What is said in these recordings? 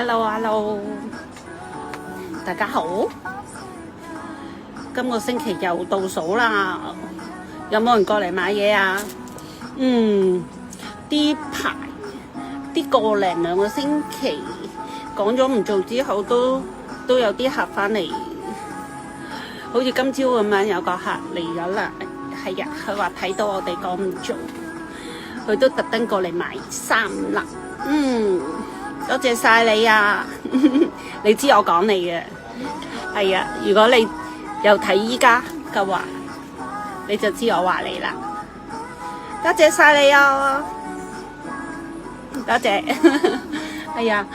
Hello，大家好。今個星期又倒數啦，有冇人過嚟買嘢啊？啲排啲個零兩個星期講咗唔做之後，都有啲客翻嚟，好似今朝咁樣有個客嚟咗啦。係啊，佢話睇到我哋講唔做，佢都特登過嚟買衫啦。多謝晒你啊！你知我講你嘅，係啊。如果你有睇依家嘅話，你就知我話你啦。多謝晒你啊！多謝。係啊，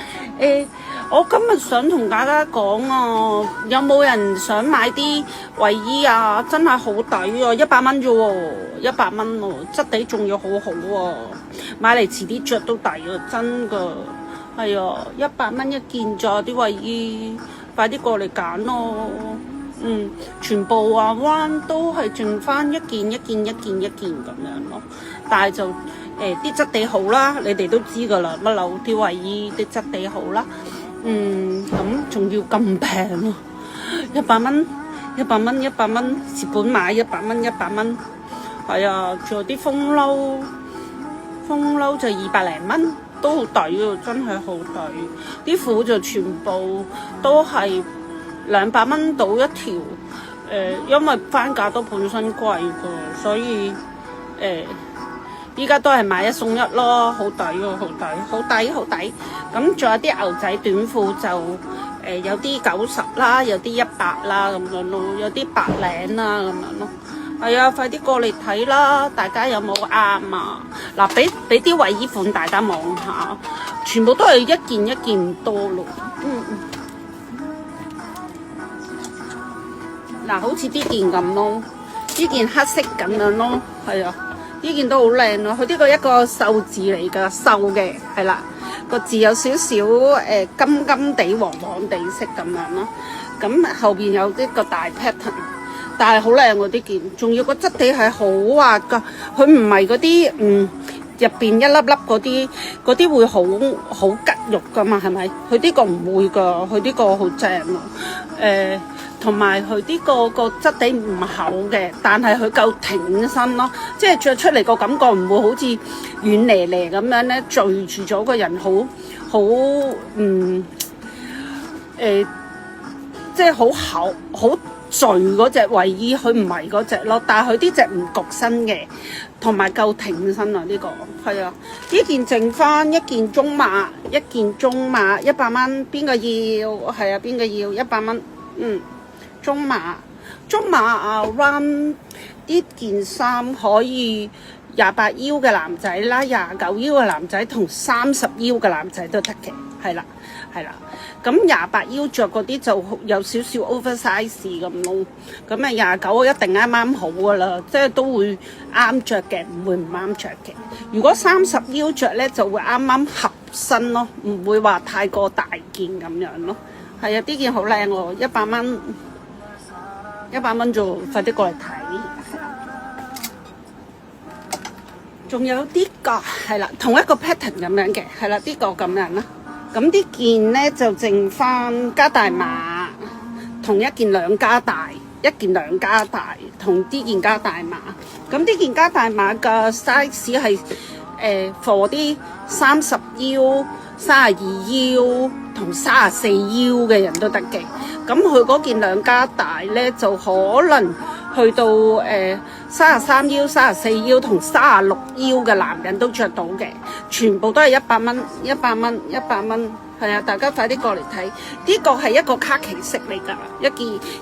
我今日想同大家講啊，有冇人想買啲衛衣啊？真係好抵啊，100蚊啫喎，100蚊喎，質地仲要好好喎，買嚟遲啲着都抵啊，真㗎。係啊，100蚊一件咋啲衛衣，快啲過嚟揀咯。全部啊灣都係剩翻一件咁樣咯，但係就啲質地好啦，你哋都知噶啦，乜樓啲衛衣啲質地好啦。咁仲要咁平咯，100蚊，蝕本買100蚊。係啊，仲有啲風褸就200零蚊。都好抵啊，真係好抵。啲褲就全部都係200蚊到一條，因為番價都本身貴㗎，所以依家都係買一送一咯，好抵啊，好抵。咁仲有啲牛仔短褲就有啲90啦，有啲100啦咁樣咯，有啲白領啦咁樣咯。係啊，快啲過嚟睇啦！大家有冇啱啊？嗱，俾啲衛衣款大家望下，全部都係一件唔多咯。嗱，好似呢件咁咯，呢件黑色咁樣咯，係啊，呢件都好靚咯。佢呢個一個秀字嚟㗎，秀嘅係啦，個字有少少金金地、黃黃地色咁樣咯。咁後邊有呢個大 pattern。但係好靚喎，啲件，仲要個質地係好滑㗎，佢唔係嗰啲入邊一粒粒嗰啲會好吉肉㗎嘛，係咪？佢呢個唔會㗎，佢呢個好正喎。同埋佢呢個質地唔厚嘅，但係佢夠挺身咯，即係着出嚟個感覺唔會好似軟咧咧咁樣咧，聚住咗個人好即係好厚好。垂嗰隻衛衣，佢唔係嗰隻咯，但係佢呢隻唔焗身嘅，同埋夠挺身啊！呢個係啊，呢件剩翻一件中碼100蚊，邊個要？係啊，邊個要100蚊？中碼 around 呢件衫可以28腰嘅男仔啦，29腰嘅男仔同30腰嘅男仔都得嘅，係啦。咁28腰着嗰啲就有少少 oversize 咁咯。咁29一定啱好噶啦，即係都會啱着嘅，唔會唔啱着嘅。如果30腰着咧，就會啱啱合身咯，唔會話太過大件咁樣咯。係啊，呢件好靚喎，100蚊，100蚊就快啲過嚟睇。仲有啲個係啦，同一個 pattern 咁樣嘅，係啦，呢個咁樣啦。咁啲件咧就剩翻加大碼，同一件兩加大，一件兩加大，同呢件加大碼。咁呢件加大碼嘅 size 係for 啲30腰、32腰同34腰嘅人都得嘅。咁佢嗰件兩加大咧就可能去到33腰、34腰同36腰嘅男人都着到嘅，全部都係100蚊，係啊！大家快啲過嚟睇，呢個係一個卡其色嚟㗎，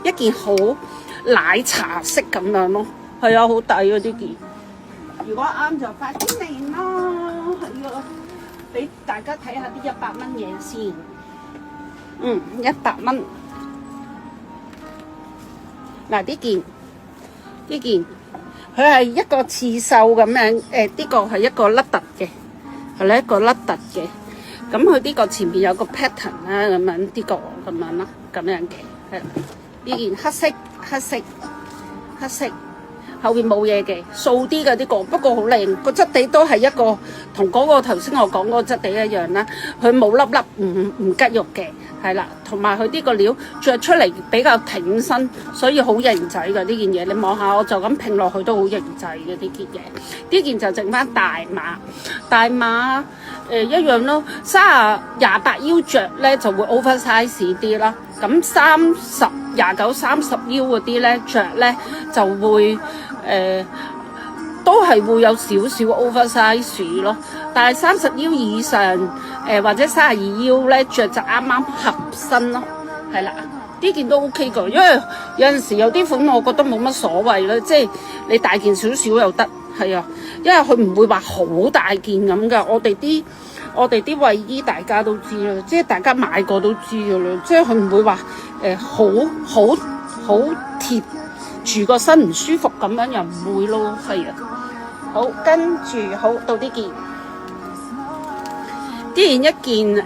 一件好奶茶色咁樣咯，係啊，好抵啊！呢件，如果啱就快啲嚟啦，係啊，俾大家睇下啲100蚊嘢先，100蚊。嗱，呢件佢係一個刺繡咁樣，呢個係一個甩突嘅，係咧一個甩突嘅。咁佢呢個前面有個 pattern 啦，咁樣呢個咁樣啦，咁樣嘅，係呢件黑色，後邊冇嘢嘅，素啲嘅呢個，不過好靚，個質地都係一個同嗰個頭先我講嗰個質地一樣啦。佢冇粒粒唔吉肉嘅，係啦，同埋佢呢個料着出嚟比較挺身，所以好型仔嘅呢件嘢。你望下，我就咁拼落去都好型仔嘅呢件嘢。呢件就剩翻大碼一樣咯，28腰着咧就會 oversize 啲啦。咁29、30腰嗰啲咧着咧就會都係會有少少 oversize 咯。但係30腰以上或者32腰咧着就啱啱合身咯，係啦。呢件都 OK 㗎，因為有陣時有啲款我覺得冇乜所謂啦，即係你大件少少又得，係啊，因為佢唔會話好大件咁㗎。我哋啲衞衣大家都知啦，即係大家買過都知㗎啦，即係佢唔會話好貼住個身唔舒服咁樣，又唔會咯，係啊。好，跟住好到呢件一件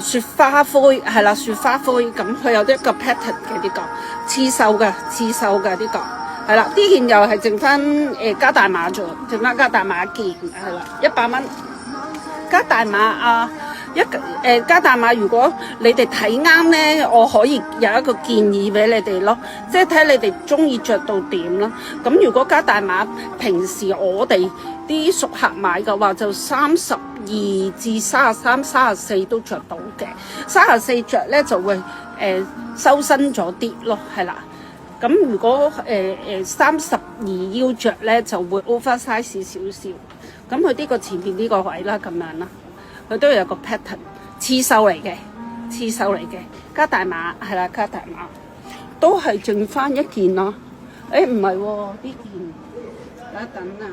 雪花灰係啦，雪花灰咁佢有一個 pattern 嘅呢個刺繡嘅呢個係啦，呢件又係剩翻加大碼咗，剩翻加大碼一件係啦，100蚊加大碼啊！加大碼，如果你哋睇啱咧，我可以有一個建議俾你哋咯，即係睇你哋中意着到點啦。咁如果加大碼，平時我哋啲熟客買嘅話，就32至33、34都着到嘅。34着咧就會收身咗啲咯，係啦。咁如果32腰着咧就會 oversize 少少。咁佢呢個前邊呢個位啦，咁樣啦。佢都有個 pattern 刺繡嚟嘅，加大碼係啦，加大碼都係剩翻一件咯。唔係喎，呢件等啊！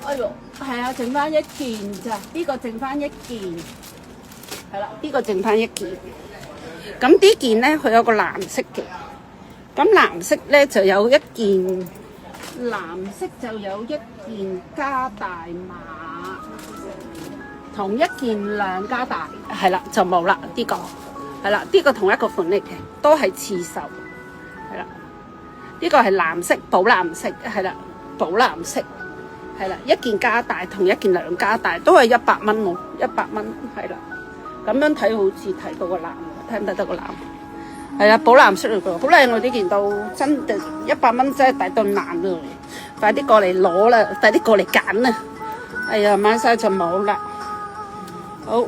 哎呦，係啊，剩翻一件咋？呢個剩翻一件，係啦，呢個剩翻一件。咁呢件咧，佢有個藍色嘅，咁藍色咧就有一件，藍色就有一件加大碼。同一件兩加大係啦，就冇啦呢個係啦，呢個同一個款嚟嘅，都係刺繡係啦。呢個係藍色寶藍色係啦，寶藍色係啦，一件加大同一件兩加大都係100蚊喎，100蚊係啦。咁樣睇好似睇到個藍，睇唔睇到個藍？係啊，寶藍色嚟㗎，好靚喎！呢件都真嘅100蚊真係抵到爛咯，快啲過嚟攞啦，快啲過嚟揀啦！哎呀，買晒就冇啦。好，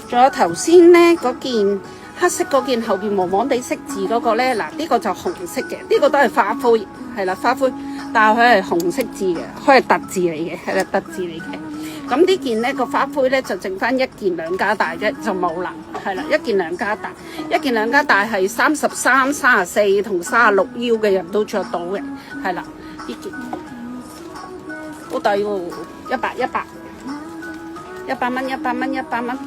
仲有頭先咧嗰件黑色嗰件後邊黃黃地色字嗰個咧，嗱呢個就紅色嘅，呢個都係花灰，係啦花灰，但係佢係紅色字嘅，佢係特字嚟嘅，係啦特字嚟嘅。咁呢件咧個花灰咧就剩翻一件兩加大啫，就冇啦，係啦一件兩加大，一件兩加大係33、34同36腰嘅人都着到嘅，係啦呢件好抵喎，100蚊，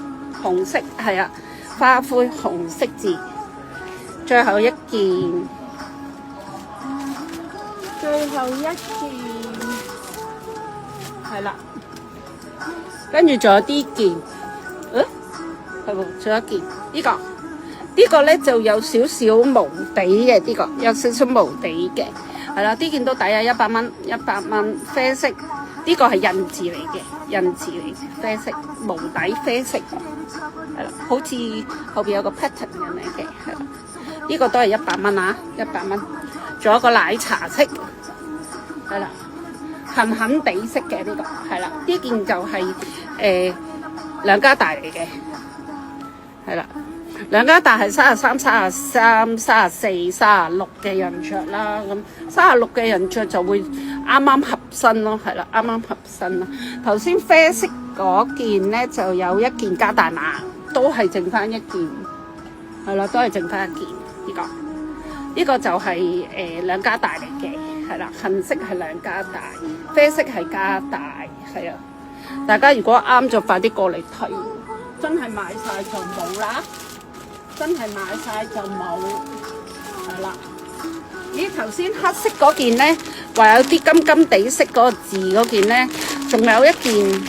紅色係啊，花灰紅色字，最後一件，係啦，跟住仲有啲件，係喎，仲有一件呢個咧就有少少毛地嘅，呢個有少少毛地嘅，係啦，呢件都抵啊，100蚊，啡色。呢個係印字嚟嘅，啡色無底啡色，係啦，好似後邊有個 pattern 咁樣嘅，係啦，呢個都係100蚊啊，100蚊。仲有個奶茶色，係啦，痕地色嘅呢個，係啦，呢件就係兩加大嚟嘅，係啦。兩加大係33、33、34、36嘅人着啦，咁36嘅人着就會啱啱合身咯，係啦，啱啱合身啦。頭先啡色嗰件咧就有一件加大碼，都係剩翻一件，係啦，都係剩翻一件呢個就係兩加大嚟嘅，係啦，杏色係兩加大，啡色係加大，係啊。大家如果啱就快啲過嚟睇，真係買晒就冇啦。真係買晒就冇，係啦。咦，頭先黑色嗰件咧，話有啲金金地色嗰個字嗰件咧，仲有一件。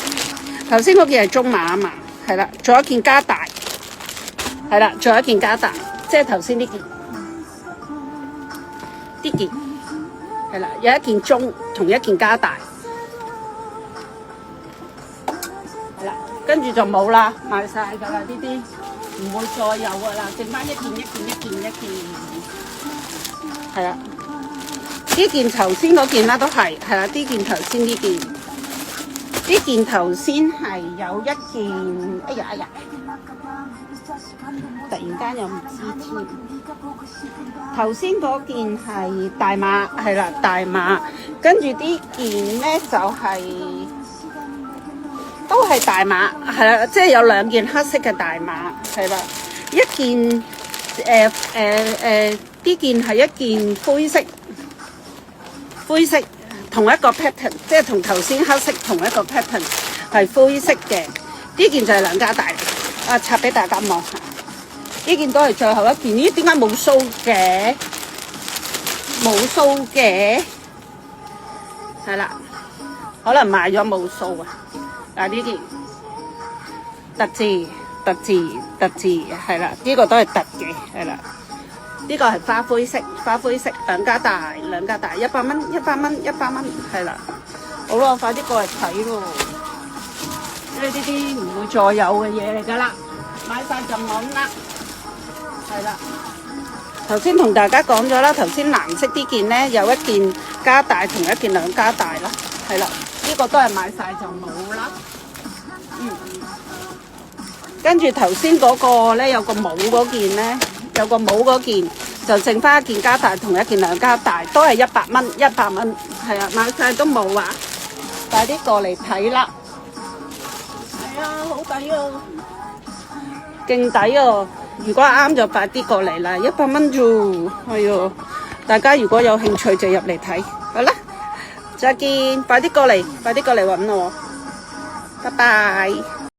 頭先嗰件係中碼啊嘛，係啦，仲有一件加大，係啦，仲有一件加大，即係頭先呢件，啲件係啦，有一件中同一件加大，係啦，跟住就冇啦，賣晒㗎啦，呢啲唔會再有㗎啦，剩翻一件，係啦。呢件頭先嗰件啦都係啦，呢件頭先呢件，呢件頭先係有一件，哎呀，突然間又唔知添。頭先嗰件係大碼，係啦大碼，跟住呢件咧就係、都係大碼，係啦，即係有兩件黑色嘅大碼，係啦，一件呢件係一件灰色同一個 pattern， 即係同頭先黑色同一個 pattern 係灰色嘅。呢件就係兩加大，拆俾大家望下。呢件都係最後一件。咦？點解冇鬚嘅？冇鬚嘅，係啦，可能買咗冇鬚啊。嗱，呢件特字係啦，呢個都係特嘅，係啦。呢個係花灰色兩加大，100蚊，係啦。好啦，快啲過嚟睇咯，因為呢啲唔會再有嘅嘢嚟㗎啦，買晒就冇啦，係啦。頭先同大家講咗啦，頭先藍色呢件咧有一件加大同一件兩加大啦，係啦。呢個都係買晒就冇啦。跟住頭先嗰個咧有個帽嗰件咧。有個帽嗰件就剩翻一件加大同一件兩加大，都係100蚊，係啊，買晒都冇啊！快啲過嚟睇啦！係啊，好抵啊，勁抵啊！如果啱就快啲過嚟啦，100蚊啫，係啊！大家如果有興趣就入嚟睇，好啦，再見，快啲過嚟揾我，拜拜。